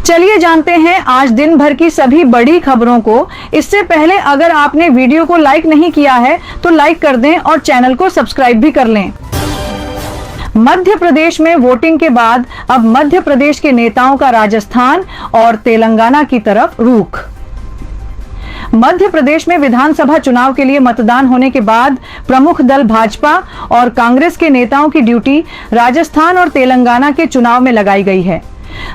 चलिए जानते हैं आज दिन भर की सभी बड़ी खबरों को। इससे पहले अगर आपने वीडियो को लाइक नहीं किया है तो लाइक कर दें और चैनल को सब्सक्राइब भी कर लें। मध्य प्रदेश में वोटिंग के बाद अब मध्य प्रदेश के नेताओं का राजस्थान और तेलंगाना की तरफ रुख। मध्य प्रदेश में विधानसभा चुनाव के लिए मतदान होने के बाद प्रमुख दल भाजपा और कांग्रेस के नेताओं की ड्यूटी राजस्थान और तेलंगाना के चुनाव में लगाई गई है।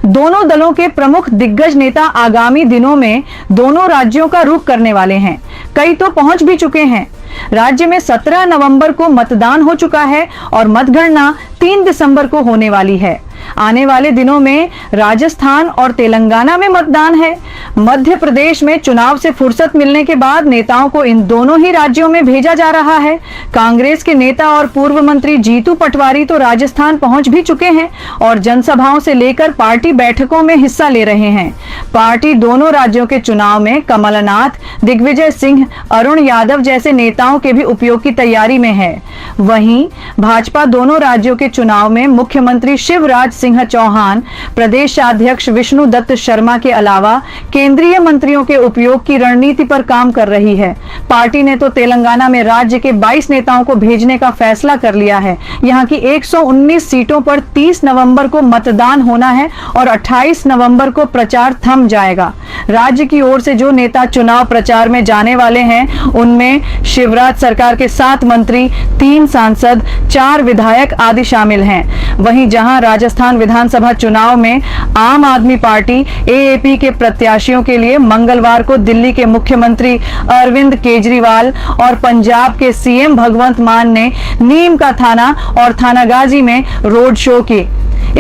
दोनों दलों के प्रमुख दिग्गज नेता आगामी दिनों में दोनों राज्यों का रुख करने वाले हैं। कई तो पहुंच भी चुके हैं। राज्य में 17 नवंबर को मतदान हो चुका है और मतगणना 3 दिसंबर को होने वाली है। आने वाले दिनों में राजस्थान और तेलंगाना में मतदान है। मध्य प्रदेश में चुनाव से फुर्सत मिलने के बाद नेताओं को इन दोनों ही राज्यों में भेजा जा रहा है। कांग्रेस के नेता और पूर्व मंत्री जीतू पटवारी तो राजस्थान पहुंच भी चुके हैं और जनसभाओं से लेकर पार्टी बैठकों में हिस्सा ले रहे हैं। पार्टी दोनों राज्यों के चुनाव में कमलनाथ, दिग्विजय सिंह, अरुण यादव जैसे नेताओं के भी उपयोग की तैयारी में है। वहीं भाजपा दोनों राज्यों के चुनाव में मुख्यमंत्री शिवराज सिंह चौहान, प्रदेशाध्यक्ष विष्णु दत्त शर्मा के अलावा केंद्रीय मंत्रियों के उपयोग की रणनीति पर काम कर रही है। पार्टी ने तो तेलंगाना में राज्य के 22 नेताओं को भेजने का फैसला कर लिया है। यहां की 119 सीटों पर 30 नवंबर को मतदान होना है और 28 नवंबर को प्रचार थम जाएगा। राज्य की ओर से जो नेता चुनाव प्रचार में जाने वाले हैं उनमें शिवराज सरकार के 7 मंत्री, 3 सांसद, 4 विधायक आदि शामिल हैं। वहीं जहां राजस्थान विधानसभा चुनाव में आम आदमी पार्टी एएपी के प्रत्याशियों के लिए मंगलवार को दिल्ली के मुख्यमंत्री अरविंद केजरीवाल और पंजाब के सीएम भगवंत मान ने नीम का थाना और थानागाजी में रोड शो की।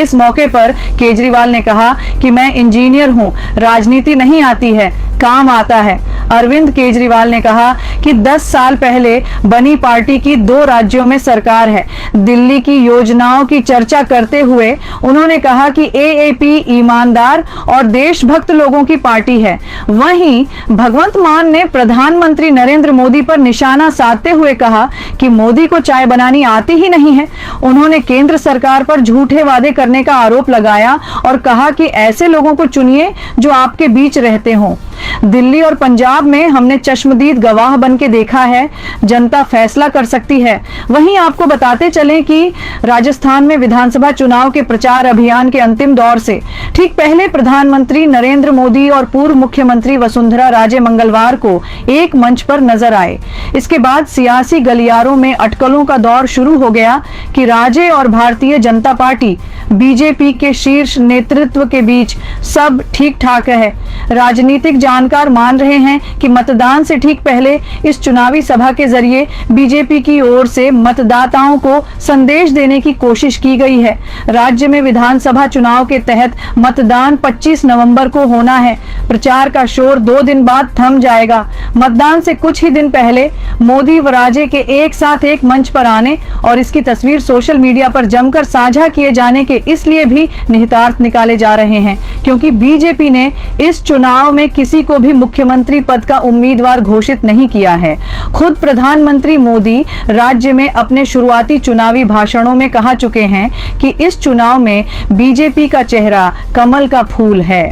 इस मौके पर केजरीवाल ने कहा कि मैं इंजीनियर हूं, राजनीति नहीं आती है, काम आता है। अरविंद केजरीवाल ने कहा कि 10 साल पहले बनी पार्टी की 2 राज्यों में सरकार है। दिल्ली की योजनाओं की चर्चा करते हुए उन्होंने कहा कि एएपी ईमानदार और देशभक्त लोगों की पार्टी है। वहीं भगवंत मान ने प्रधानमंत्री नरेंद्र मोदी पर निशाना साधते हुए कहा कि मोदी को चाय बनानी आती ही नहीं है। उन्होंने केंद्र सरकार पर झूठे वादे करने का आरोप लगाया और कहा कि ऐसे लोगों को चुनिए जो आपके बीच रहते हों। दिल्ली और पंजाब में हमने चश्मदीद गवाह बन के देखा है, जनता फैसला कर सकती है। वहीं आपको बताते चलें कि राजस्थान में विधानसभा चुनाव के प्रचार अभियान के अंतिम दौर से ठीक पहले प्रधानमंत्री नरेंद्र मोदी और पूर्व मुख्यमंत्री वसुंधरा राजे मंगलवार को एक मंच पर नजर आए। इसके बाद सियासी गलियारों में अटकलों का दौर शुरू हो गया कि राजे और भारतीय जनता पार्टी बीजेपी के शीर्ष नेतृत्व के बीच सब ठीक ठाक है। राजनीतिक जानकार मान रहे हैं कि मतदान से ठीक पहले इस चुनावी सभा के जरिए बीजेपी की ओर से मतदाताओं को संदेश देने की कोशिश की गई है। राज्य में विधानसभा चुनाव के तहत मतदान 25 नवंबर को होना है। प्रचार का शोर 2 दिन बाद थम जाएगा। मतदान से कुछ ही दिन पहले मोदी व राजे के एक साथ एक मंच पर आने और इसकी तस्वीर सोशल मीडिया पर जमकर साझा किए जाने के इसलिए भी निहितार्थ निकाले जा रहे हैं क्योंकि बीजेपी ने इस चुनाव में किसी को भी मुख्यमंत्री पद का उम्मीदवार घोषित नहीं किया है। खुद प्रधानमंत्री मोदी राज्य में अपने शुरुआती चुनावी भाषणों में कहा चुके हैं कि इस चुनाव में बीजेपी का चेहरा कमल का फूल है।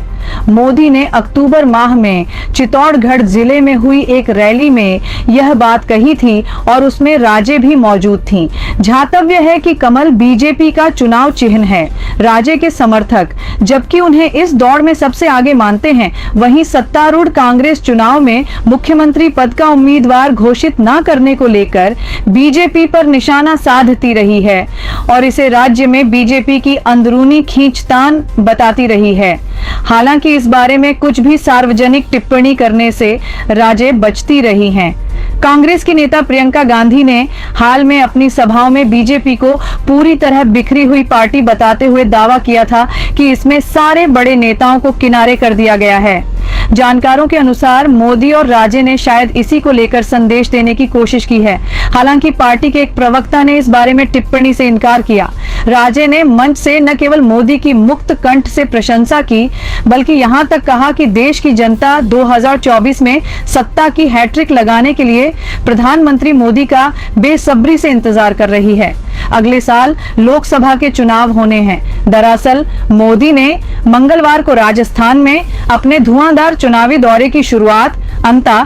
मोदी ने अक्टूबर माह में चित्तौड़गढ़ जिले में हुई एक रैली में यह बात कही थी और उसमें राजे भी मौजूद थीं। ध्यातव्य है कि कमल बीजेपी का चुनाव चिन्ह है। राजे के समर्थक जबकि उन्हें इस दौड़ में सबसे आगे मानते हैं, वहीं सत्तारूढ़ कांग्रेस चुनाव में मुख्यमंत्री पद का उम्मीदवार घोषित न करने को लेकर बीजेपी पर निशाना साधती रही है और इसे राज्य में बीजेपी की अंदरूनी खींचतान बताती रही है। हालांकि इस बारे में कुछ भी सार्वजनिक टिप्पणी करने से राजे बचती रही हैं। कांग्रेस की नेता प्रियंका गांधी ने हाल में अपनी सभाओं में बीजेपी को पूरी तरह बिखरी हुई पार्टी बताते हुए दावा किया था कि इसमें सारे बड़े नेताओं को किनारे कर दिया गया है। जानकारों के अनुसार मोदी और राजे ने शायद इसी को लेकर संदेश देने की कोशिश की है। हालांकि पार्टी के एक प्रवक्ता ने इस बारे में टिप्पणी से इनकार किया। राजे ने मंच से न केवल मोदी की मुक्त कंठ से प्रशंसा की बल्कि यहां तक कहा कि देश की जनता 2024 में सत्ता की हैट्रिक लगाने के लिए प्रधानमंत्री मोदी का बेसब्री से इंतजार कर रही है। अगले साल लोकसभा के चुनाव होने हैं। दरअसल मोदी ने मंगलवार को राजस्थान में अपने धुआंधार चुनावी दौरे की शुरुआत अंता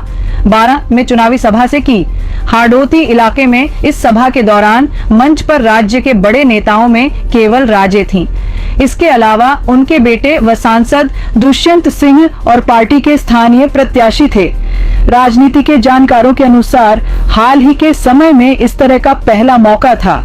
12 में चुनावी सभा से की। हाडोती इलाके में इस सभा के दौरान मंच पर राज्य के बड़े नेताओं में केवल राजे थीं। इसके अलावा उनके बेटे व सांसद दुष्यंत सिंह और पार्टी के स्थानीय प्रत्याशी थे। राजनीति के जानकारों के अनुसार हाल ही के समय में इस तरह का पहला मौका था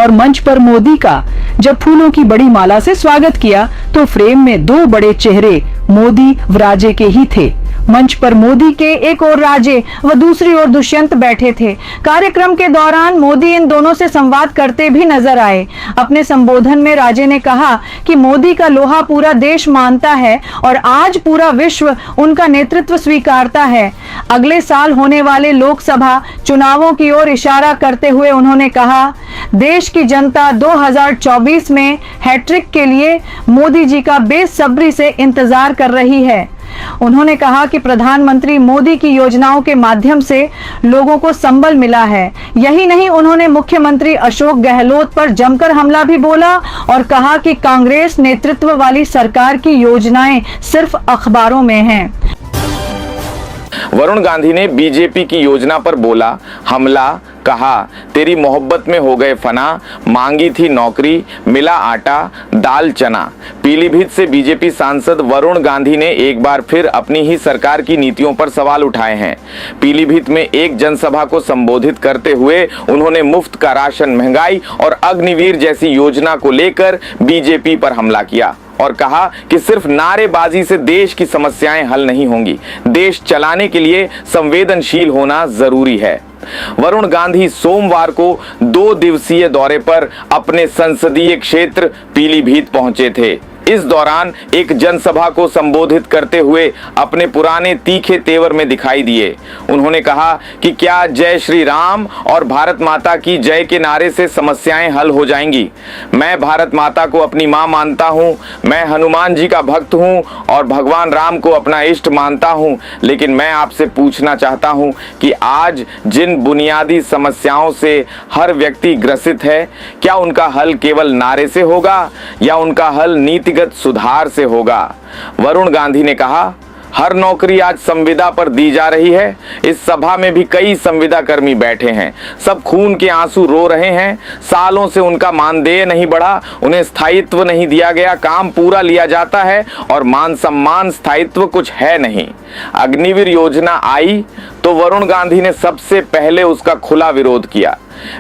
और मंच पर मोदी का जब फूलों की बड़ी माला से स्वागत किया तो फ्रेम में दो बड़े चेहरे मोदी व राजे के ही थे। मंच पर मोदी के एक ओर राजे व दूसरी ओर दुष्यंत बैठे थे। कार्यक्रम के दौरान मोदी इन दोनों से संवाद करते भी नजर आए। अपने संबोधन में राजे ने कहा कि मोदी का लोहा पूरा देश मानता है और आज पूरा विश्व उनका नेतृत्व स्वीकारता है। अगले साल होने वाले लोकसभा चुनावों की ओर इशारा करते हुए उन्होंने कहा, देश की जनता 2024 में हैट्रिक के लिए मोदी जी का बेसब्री से इंतजार कर रही है। उन्होंने कहा कि प्रधानमंत्री मोदी की योजनाओं के माध्यम से लोगों को संबल मिला है। यही नहीं, उन्होंने मुख्यमंत्री अशोक गहलोत पर जमकर हमला भी बोला और कहा कि कांग्रेस नेतृत्व वाली सरकार की योजनाएं सिर्फ अखबारों में हैं। वरुण गांधी ने बीजेपी की योजना पर बोला हमला, कहा तेरी मोहब्बत में हो गए फना, मांगी थी नौकरी मिला आटा दाल चना। पीलीभीत से बीजेपी सांसद वरुण गांधी ने एक बार फिर अपनी ही सरकार की नीतियों पर सवाल उठाए हैं। पीलीभीत में एक जनसभा को संबोधित करते हुए उन्होंने मुफ्त का राशन, महंगाई और अग्निवीर जैसी योजना को लेकर बीजेपी पर हमला किया और कहा कि सिर्फ नारेबाजी से देश की समस्याएं हल नहीं होंगी, देश चलाने के लिए संवेदनशील होना जरूरी है। वरुण गांधी सोमवार को 2 दिवसीय दौरे पर अपने संसदीय क्षेत्र पीलीभीत पहुंचे थे। इस दौरान एक जनसभा को संबोधित करते हुए अपने पुराने तीखे तेवर में दिखाई दिए। उन्होंने कहा कि क्या जय श्री राम और भारत माता की जय के नारे से समस्याएं हल हो जाएंगी। मैं भारत माता को अपनी मां मानता हूं, मैं हनुमान जी का भक्त हूं और भगवान राम को अपना इष्ट मानता हूं, लेकिन मैं आपसे पूछना चाहता हूं कि आज जिन बुनियादी समस्याओं से हर व्यक्ति ग्रसित है, क्या उनका हल केवल नारे से होगा या उनका हल नीतिगत सुधार से होगा। वरुण गांधी ने कहा, हर नौकरी आज संविदा पर दी जा रही है। इस सभा में भी कई संविदा कर्मी बैठे हैं, सब खून के आंसू रो रहे हैं। सालों से उनका मानदेय नहीं बढ़ा, उन्हें स्थायित्व नहीं दिया गया, काम पूरा लिया जाता है और मान सम्मान स्थायित्व कुछ है नहीं। अग्निवीर योजना आई तो वरुण गांधी ने सबसे पहले उसका खुला विरोध किया।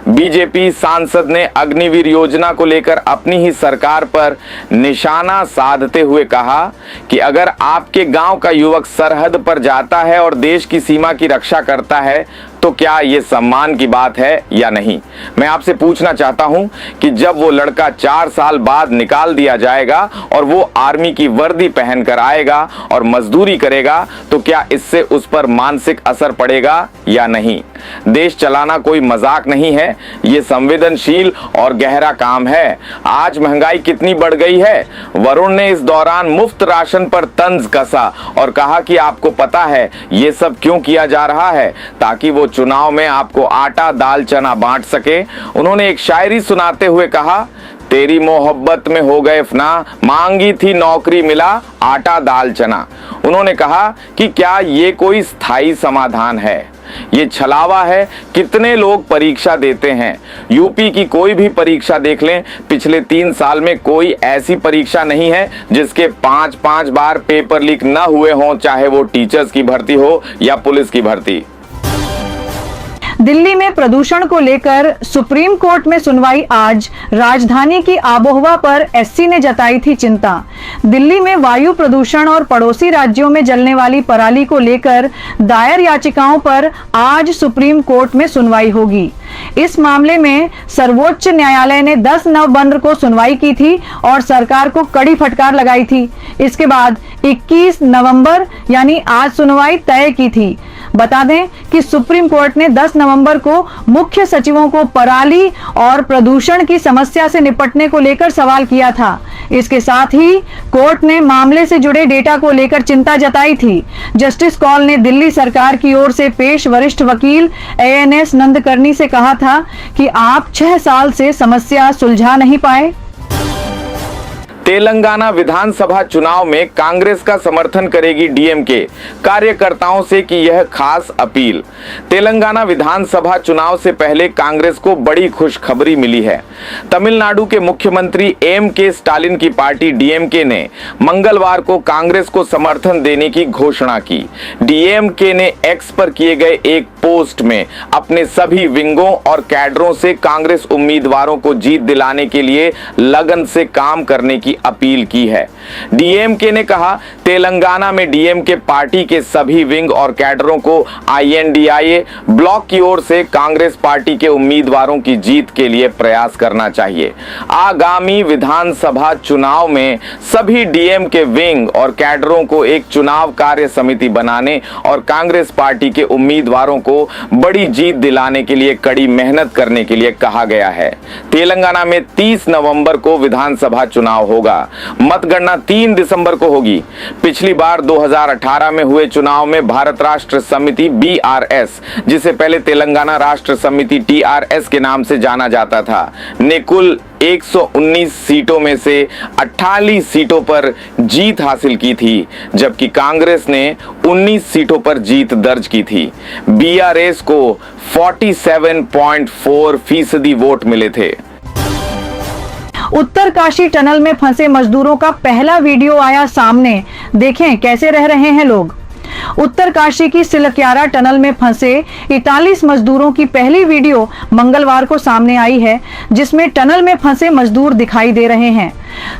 बीजेपी सांसद ने अग्निवीर योजना को लेकर अपनी ही सरकार पर निशाना साधते हुए कहा कि अगर आपके गांव का युवक सरहद पर जाता है और देश की सीमा की रक्षा करता है तो क्या ये सम्मान की बात है या नहीं। मैं आपसे पूछना चाहता हूं कि जब वो लड़का 4 साल बाद निकाल दिया जाएगा और वो आर्मी की वर्दी पहनकर आएगा और मजदूरी करेगा तो क्या इससे उस पर मानसिक असर पड़ेगा या नहीं। देश चलाना कोई मजाक नहीं है, ये संवेदनशील और गहरा काम है। आज महंगाई कितनी बढ़ गई है। वरुण ने इस दौरान मुफ्त राशन पर तंज कसा और कहा कि आपको पता है ये सब क्यों किया जा रहा है, ताकि वो चुनाव में आपको आटा दाल चना बांट सके। उन्होंने एक शायरी सुनाते हुए कहा, तेरी मोहब्बत में हो गए फना, मांगी थी नौकरी मिला आटा दाल चना। उन्होंने कहा कि क्या ये कोई स्थायी समाधान है, ये छलावा है। कितने लोग परीक्षा देते हैं, यूपी की कोई भी परीक्षा देख लें, पिछले 3 साल में कोई ऐसी परीक्षा नहीं है जिसके 5-5 बार पेपर लीक न हुए हों, चाहे वो टीचर्स की भर्ती हो या पुलिस की भर्ती। दिल्ली में प्रदूषण को लेकर सुप्रीम कोर्ट में सुनवाई आज। राजधानी की आबोहवा पर एससी ने जताई थी चिंता। दिल्ली में वायु प्रदूषण और पड़ोसी राज्यों में जलने वाली पराली को लेकर दायर याचिकाओं पर आज सुप्रीम कोर्ट में सुनवाई होगी। इस मामले में सर्वोच्च न्यायालय ने 10 नवंबर को सुनवाई की थी और सरकार को कड़ी फटकार लगाई थी। इसके बाद 21 नवंबर यानी आज सुनवाई तय की थी। बता दें कि सुप्रीम कोर्ट ने 10 नवंबर नवंबर को मुख्य सचिवों को पराली और प्रदूषण की समस्या से निपटने को लेकर सवाल किया था। इसके साथ ही कोर्ट ने मामले से जुड़े डेटा को लेकर चिंता जताई थी। जस्टिस कौल ने दिल्ली सरकार की ओर से पेश वरिष्ठ वकील ANS नंदकर्णी से कहा था कि आप 6 साल से समस्या सुलझा नहीं पाए। तेलंगाना विधानसभा चुनाव में कांग्रेस का समर्थन करेगी डीएमके, कार्यकर्ताओं से की यह खास अपील। तेलंगाना विधानसभा चुनाव से पहले कांग्रेस को बड़ी खुशखबरी मिली है। तमिलनाडु के मुख्यमंत्री M.K. स्टालिन की पार्टी डीएमके ने मंगलवार को कांग्रेस को समर्थन देने की घोषणा की। डीएमके ने एक्स पर किए गए एक पोस्ट में अपने सभी विंगों और कैडरों से कांग्रेस उम्मीदवारों को जीत दिलाने के लिए लगन से काम करने की अपील की है। डीएमके ने कहा, तेलंगाना में डीएमके पार्टी के सभी विंग और कैडरों को INDIA ब्लॉक की ओर से कांग्रेस पार्टी के उम्मीदवारों की जीत के लिए प्रयास करना चाहिए। आगामी विधानसभा चुनाव में सभी डीएमके विंग और कैडरों को एक चुनाव कार्य समिति बनाने और कांग्रेस पार्टी के उम्मीदवारों को बड़ी जीत दिलाने के लिए कड़ी मेहनत करने के लिए कहा गया है। तेलंगाना में 30 नवंबर को विधानसभा चुनाव होगा। मतगणना 3 दिसंबर को होगी। पिछली बार 2018 में हुए चुनाव में भारत राष्ट्र समिति BRS, जिसे पहले तेलंगाना राष्ट्र समिति TRS के नाम से जाना जाता था, ने कुल 119 सीटों में से 48 सीटों पर जीत हासिल की थी, जबकि कांग्रेस ने 19 सीटों पर जीत दर्ज की थी। BRS को 47.4% वोट मिले थे। उत्तरकाशी टनल में फंसे मजदूरों का पहला वीडियो आया सामने। देखें कैसे रह रहे हैं लोग। उत्तरकाशी की सिलक्यारा टनल में फंसे 41 मजदूरों की पहली वीडियो मंगलवार को सामने आई है, जिसमें टनल में फंसे मजदूर दिखाई दे रहे हैं।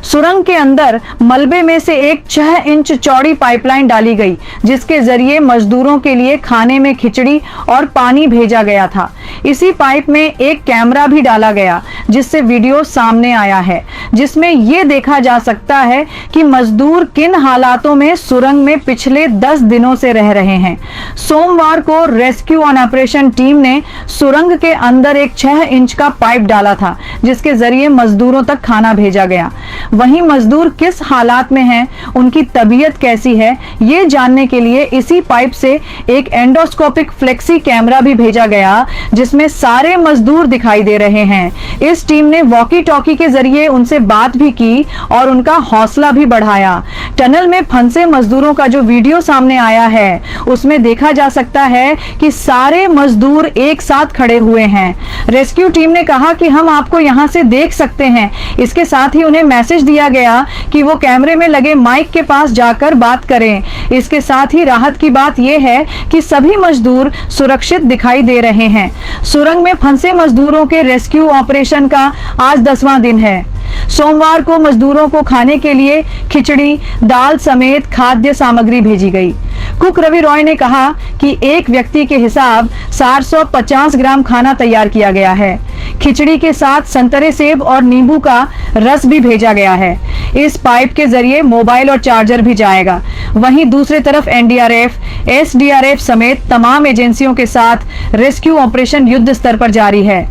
सुरंग के अंदर मलबे में से एक 6 इंच चौड़ी पाइपलाइन डाली गई, जिसके जरिए मजदूरों के लिए खाने में खिचड़ी और पानी भेजा गया था। इसी पाइप में एक कैमरा भी डाला गया, जिससे वीडियो सामने आया है, जिसमें यह देखा जा सकता है कि मजदूर किन हालातों में सुरंग में पिछले 10 दिनों से रह रहे हैं। सोमवार को रेस्क्यू ऑन ऑपरेशन टीम ने सुरंग के अंदर एक 6 इंच का पाइप डाला था, जिसके जरिए मजदूरों तक खाना भेजा गया। वहीं मजदूर किस हालात में हैं, उनकी तबीयत कैसी है, ये जानने के लिए इसी पाइप से एक एंडोस्कोपिक फ्लेक्सी कैमरा भी भेजा गया, जिसमें सारे मजदूर दिखाई दे रहे हैं। इस टीम ने वॉकी टॉकी के जरिए उनसे बात भी की और उनका हौसला भी बढ़ाया। टनल में फंसे मजदूरों का जो वीडियो सामने आया है, उसमें देखा जा सकता है कि सारे मजदूर एक साथ खड़े हुए हैं। रेस्क्यू टीम ने कहा कि हम आपको यहां से देख सकते हैं। इसके साथ ही उन्हें मैसेज दिया गया कि वो कैमरे में लगे माइक के पास जाकर बात करें। इसके साथ ही राहत की बात यह है कि सभी मजदूर सुरक्षित दिखाई दे रहे हैं। सुरंग में फंसे मजदूरों के रेस्क्यू ऑपरेशन का आज 10वां दिन है। सोमवार को मजदूरों को खाने के लिए खिचड़ी, दाल समेत खाद्य सामग्री भेजी गई। कुक रवि रॉय ने कहा कि एक व्यक्ति के हिसाब 450 ग्राम खाना तैयार किया गया है। खिचड़ी के साथ संतरे, सेब और नींबू का रस भी भेजा गया है। इस पाइप के जरिए मोबाइल और चार्जर भी जाएगा। वहीं दूसरी तरफ NDRF, SDRF समेत तमाम एजेंसियों के साथ रेस्क्यू ऑपरेशन युद्ध स्तर पर जारी है।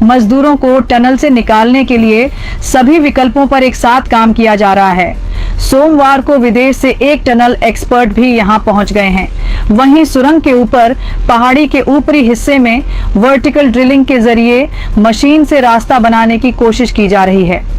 मजदूरों को टनल से निकालने के लिए सभी विकल्पों पर एक साथ काम किया जा रहा है। सोमवार को विदेश से एक टनल एक्सपर्ट भी यहां पहुंच गए हैं। वहीं सुरंग के ऊपर पहाड़ी के ऊपरी हिस्से में वर्टिकल ड्रिलिंग के जरिए मशीन से रास्ता बनाने की कोशिश की जा रही है।